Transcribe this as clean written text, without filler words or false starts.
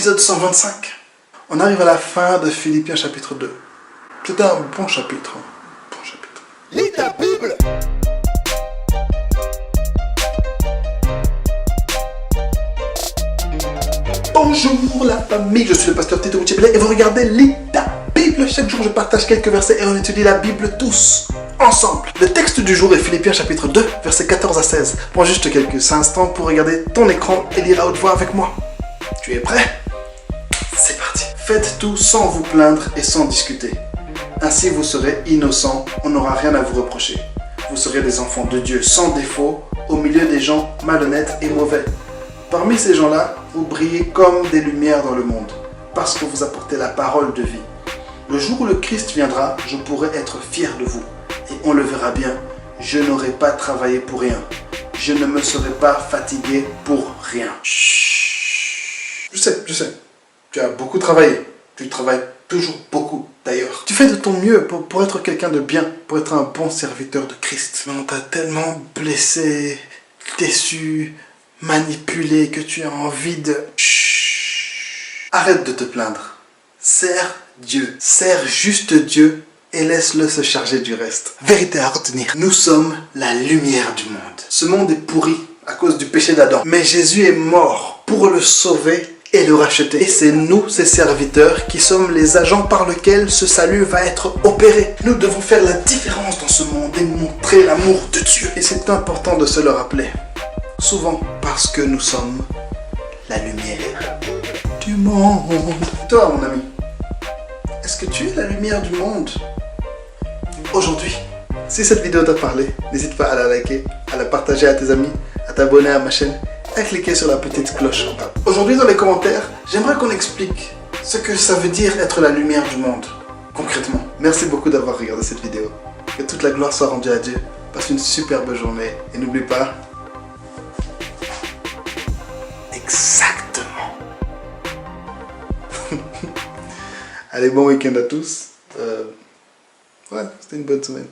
épisode 125. On arrive à la fin de Philippiens chapitre 2. C'était un bon chapitre. Bon chapitre. Lis ta Bible. Bonjour la famille, je suis le pasteur Tito Mouchébélé et vous regardez Lis ta Bible. Chaque jour je partage quelques versets et on étudie la Bible tous ensemble. Le texte du jour est Philippiens chapitre 2, versets 14 à 16. Prends juste quelques instants pour regarder ton écran et lire à haute voix avec moi. Tu es prêt? C'est parti. Faites tout sans vous plaindre et sans discuter. Ainsi vous serez innocents, on n'aura rien à vous reprocher. Vous serez des enfants de Dieu sans défaut, au milieu des gens malhonnêtes et mauvais. Parmi ces gens-là, vous brillez comme des lumières dans le monde, parce que vous apportez la parole de vie. Le jour où le Christ viendra, je pourrai être fier de vous. Et on le verra bien, je n'aurai pas travaillé pour rien. Je ne me serai pas fatigué pour rien. Chut. Je sais. Tu as beaucoup travaillé. Tu travailles toujours beaucoup, d'ailleurs. Tu fais de ton mieux pour être quelqu'un de bien, pour être un bon serviteur de Christ. Mais on t'a tellement blessé, déçu, manipulé que tu as envie de... Chut. Arrête de te plaindre. Sers Dieu. Sers juste Dieu et laisse-le se charger du reste. Vérité à retenir. Nous sommes la lumière du monde. Ce monde est pourri à cause du péché d'Adam. Mais Jésus est mort pour le sauver et le racheter. Et c'est nous, ses serviteurs, qui sommes les agents par lesquels ce salut va être opéré. Nous devons faire la différence dans ce monde et montrer l'amour de Dieu. Et c'est important de se le rappeler. Souvent parce que nous sommes la lumière du monde. Toi, mon ami, est-ce que tu es la lumière du monde aujourd'hui? Si cette vidéo t'a parlé, n'hésite pas à la liker, à la partager à tes amis, à t'abonner à ma chaîne, à cliquer sur la petite cloche en bas. Aujourd'hui, dans les commentaires, j'aimerais qu'on explique ce que ça veut dire être la lumière du monde, concrètement. Merci beaucoup d'avoir regardé cette vidéo. Que toute la gloire soit rendue à Dieu. Passe une superbe journée et n'oublie pas... Exactement. Allez, bon week-end à tous. Ouais, c'était une bonne semaine.